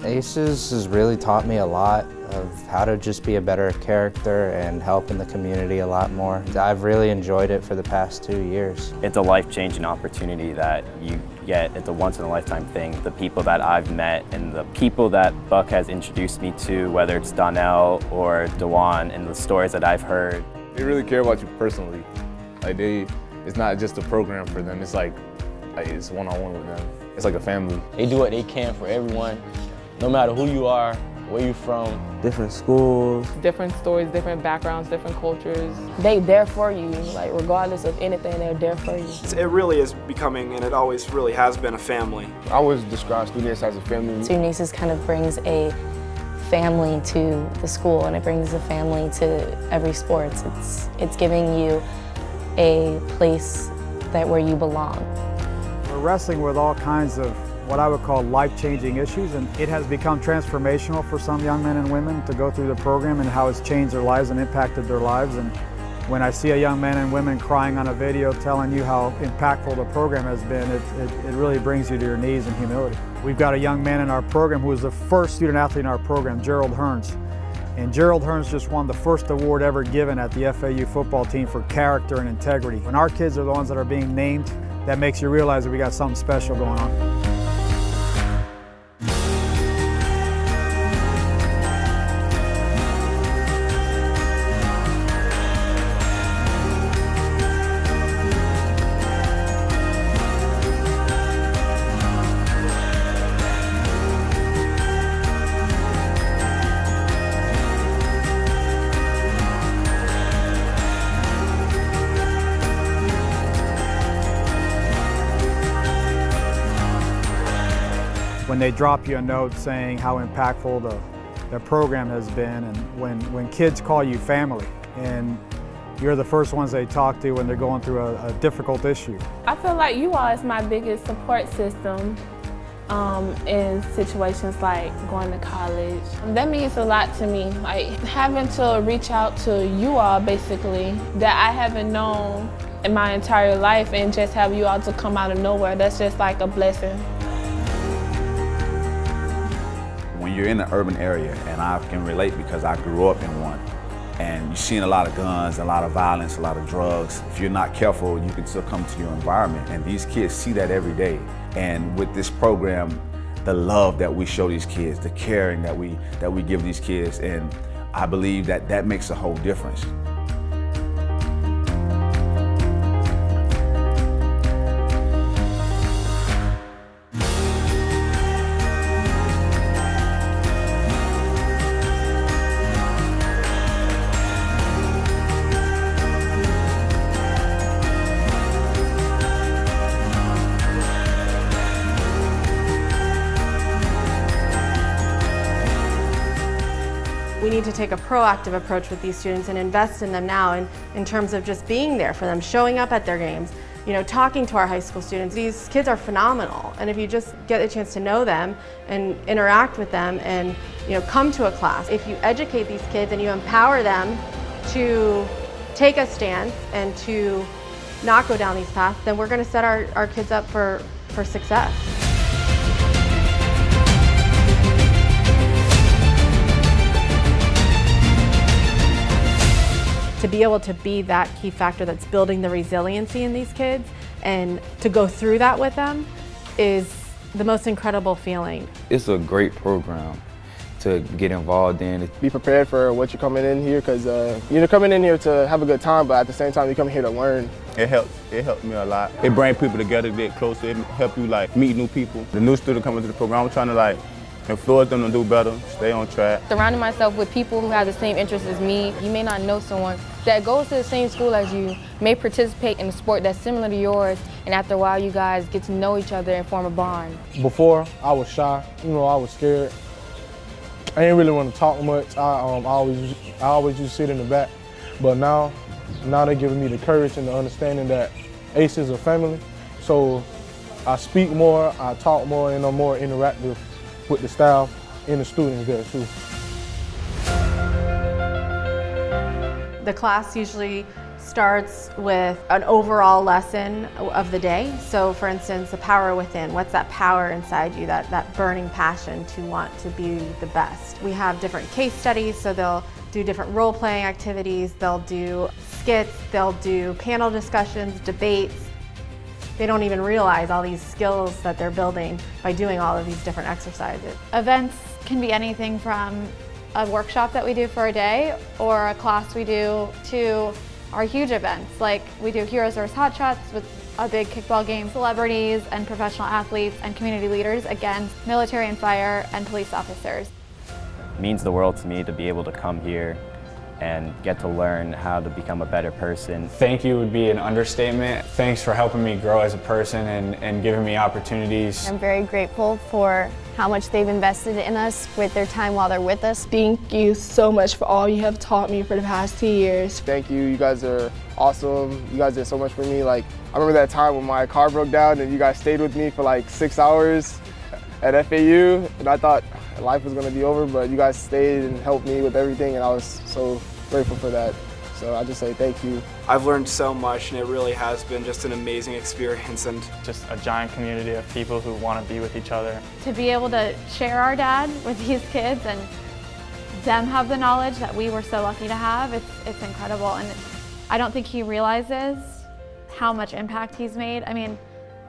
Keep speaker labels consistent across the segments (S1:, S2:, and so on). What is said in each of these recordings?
S1: ACES has really taught me a lot of how to just be a better character and help in the community a lot more. I've really enjoyed it for the past 2 years.
S2: It's a life-changing opportunity that you get. It's a once-in-a-lifetime thing. The people that I've met and the people that Buck has introduced me to, whether it's Donnell or Dewan, and the stories that I've heard.
S3: They really care about you personally. It's not just a program for them, it's like it's one-on-one with them. It's like a family.
S4: They do what they can for everyone, no matter who you are, where you're from.
S5: Different schools.
S6: Different stories, different backgrounds, different cultures.
S7: They there for you, like regardless of anything, they're there for you.
S8: It really is becoming, and it always really has been, a family.
S9: I always describe students as a family.
S7: Student ACES kind of brings a family to the school, and it brings a family to every sports. It's giving you a place where you belong.
S10: We're wrestling with all kinds of what I would call life-changing issues, and it has become transformational for some young men and women to go through the program and how it's changed their lives and impacted their lives. And when I see a young man and women crying on a video telling you how impactful the program has been, it really brings you to your knees in humility. We've got a young man in our program who was the first student athlete in our program, Gerald Hearns. And Gerald Hearns just won the first award ever given at the FAU football team for character and integrity. When our kids are the ones that are being named, that makes you realize that we got something special going on. When they drop you a note saying how impactful the program has been, and when kids call you family and you're the first ones they talk to when they're going through a difficult issue.
S6: I feel like you all is my biggest support system in situations like going to college. That means a lot to me, like having to reach out to you all basically that I haven't known in my entire life, and just have you all to come out of nowhere, that's just like a blessing.
S11: When you're in the urban area, and I can relate because I grew up in one, and you're seeing a lot of guns, a lot of violence, a lot of drugs. If you're not careful, you can succumb to your environment, and these kids see that every day. And with this program, the love that we show these kids, the caring that we give these kids, and I believe that makes a whole difference.
S12: We need to take a proactive approach with these students and invest in them now in terms of just being there for them, showing up at their games, talking to our high school students. These kids are phenomenal, and if you just get a chance to know them and interact with them and come to a class, if you educate these kids and you empower them to take a stance and to not go down these paths, then we're going to set our kids up for success. To be able to be that key factor that's building the resiliency in these kids and to go through that with them is the most incredible feeling.
S5: It's a great program to get involved in.
S9: Be prepared for what you're coming in here, because you're coming in here to have a good time, but at the same time you come here to learn.
S13: It helps me a lot. It brings people together to get closer. It help you meet new people. The new student coming to the program, I'm trying to influence them to do better, stay on track.
S14: Surrounding myself with people who have the same interests as me. You may not know someone that goes to the same school as you, may participate in a sport that's similar to yours, and after a while you guys get to know each other and form a bond.
S9: Before, I was shy, I was scared. I didn't really want to talk much. I always just sit in the back. But now they're giving me the courage and the understanding that ACE is a family. So I speak more, I talk more, and I'm more interactive with the staff and the students there too.
S12: The class usually starts with an overall lesson of the day. So for instance, the power within. What's that power inside you, that burning passion to want to be the best? We have different case studies, so they'll do different role-playing activities, they'll do skits, they'll do panel discussions, debates. They don't even realize all these skills that they're building by doing all of these different exercises.
S15: Events can be anything from a workshop that we do for a day or a class we do to our huge events, like we do Heroes vs. Hotshots with a big kickball game, celebrities and professional athletes and community leaders against military and fire and police officers.
S2: It means the world to me to be able to come here and get to learn how to become a better person.
S16: Thank you would be an understatement. Thanks for helping me grow as a person and giving me opportunities.
S17: I'm very grateful for how much they've invested in us with their time while they're with us.
S18: Thank you so much for all you have taught me for the past 2 years.
S9: Thank you. You guys are awesome. You guys did so much for me. Like, I remember that time when my car broke down and you guys stayed with me for like 6 hours at FAU, and I thought life was going to be over, but you guys stayed and helped me with everything, and I was so grateful for that. So I just say thank you.
S8: I've learned so much, and it really has been just an amazing experience, and
S16: Just a giant community of people who want to be with each other.
S15: To be able to share our dad with these kids and them have the knowledge that we were so lucky to have, it's incredible. And I don't think he realizes how much impact he's made. I mean,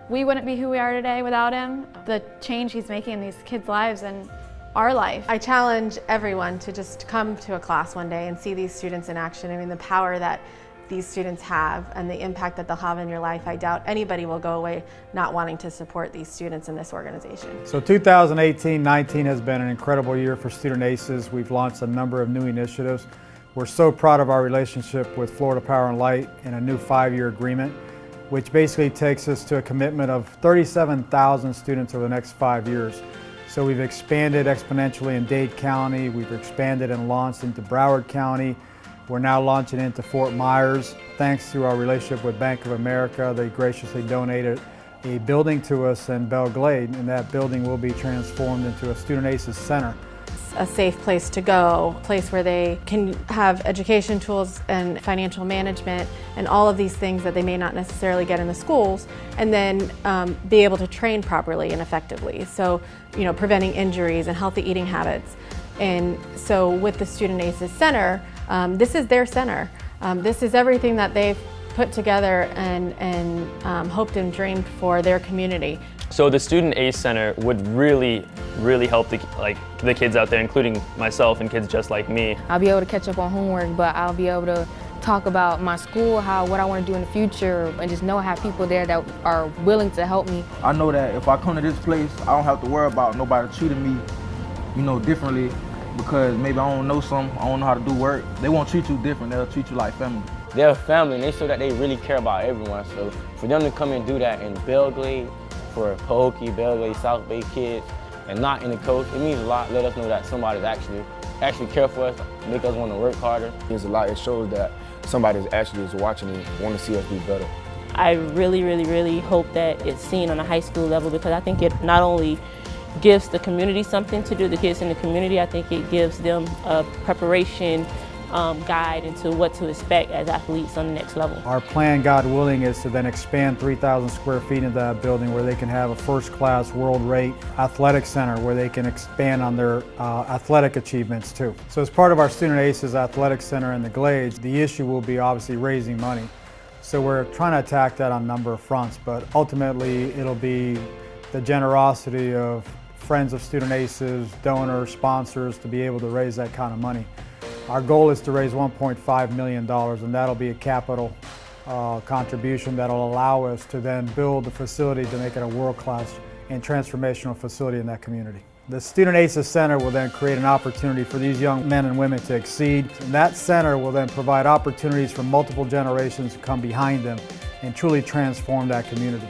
S15: we wouldn't be who we are today without him. The change he's making in these kids' lives and our life.
S12: I challenge everyone to just come to a class one day and see these students in action. I mean, the power that these students have and the impact that they'll have in your life, I doubt anybody will go away not wanting to support these students in this organization.
S10: So 2018-19 has been an incredible year for Student ACES. We've launched a number of new initiatives. We're so proud of our relationship with Florida Power and Light and a new 5-year agreement, which basically takes us to a commitment of 37,000 students over the next 5 years. So we've expanded exponentially in Dade County, we've expanded and launched into Broward County. We're now launching into Fort Myers. Thanks to our relationship with Bank of America, they graciously donated a building to us in Belle Glade, and that building will be transformed into a Student ACES Center.
S12: A safe place to go, a place where they can have education tools and financial management and all of these things that they may not necessarily get in the schools, and then be able to train properly and effectively. So, you know, preventing injuries and healthy eating habits. And so with the Student ACES Center, this is their center. This is everything that they've put together and hoped and dreamed for their community.
S19: So the Student ACE Center would really help the kids out there, including myself and kids just like me.
S14: I'll be able to catch up on homework, but I'll be able to talk about my school, what I want to do in the future, and just know I have people there that are willing to help me.
S20: I know that if I come to this place, I don't have to worry about nobody treating me, you know, differently, because maybe I don't know something, I don't know how to do work. They won't treat you different, they'll treat you like family.
S4: They're a family and they show that they really care about everyone. So for them to come and do that in Belle Glade, for Pahokee, Belle Glade, South Bay kids, and not in the coach, it means a lot. Let us know that somebody's actually care for us, make us want to work harder.
S5: It means a lot. It shows that somebody is watching and want to see us do better.
S21: I really hope that it's seen on a high school level, because I think it not only gives the community something to do, the kids in the community, I think it gives them a preparation guide into what to expect as athletes on the next level.
S10: Our plan, God willing, is to then expand 3,000 square feet into that building where they can have a first-class, world-rate athletic center where they can expand on their athletic achievements too. So as part of our Student ACES Athletic Center in the Glades, the issue will be obviously raising money. So we're trying to attack that on a number of fronts, but ultimately it'll be the generosity of friends of Student ACES, donors, sponsors to be able to raise that kind of money. Our goal is to raise $1.5 million, and that'll be a capital contribution that'll allow us to then build the facility to make it a world-class and transformational facility in that community. The Student ACES Center will then create an opportunity for these young men and women to exceed, and that center will then provide opportunities for multiple generations to come behind them and truly transform that community.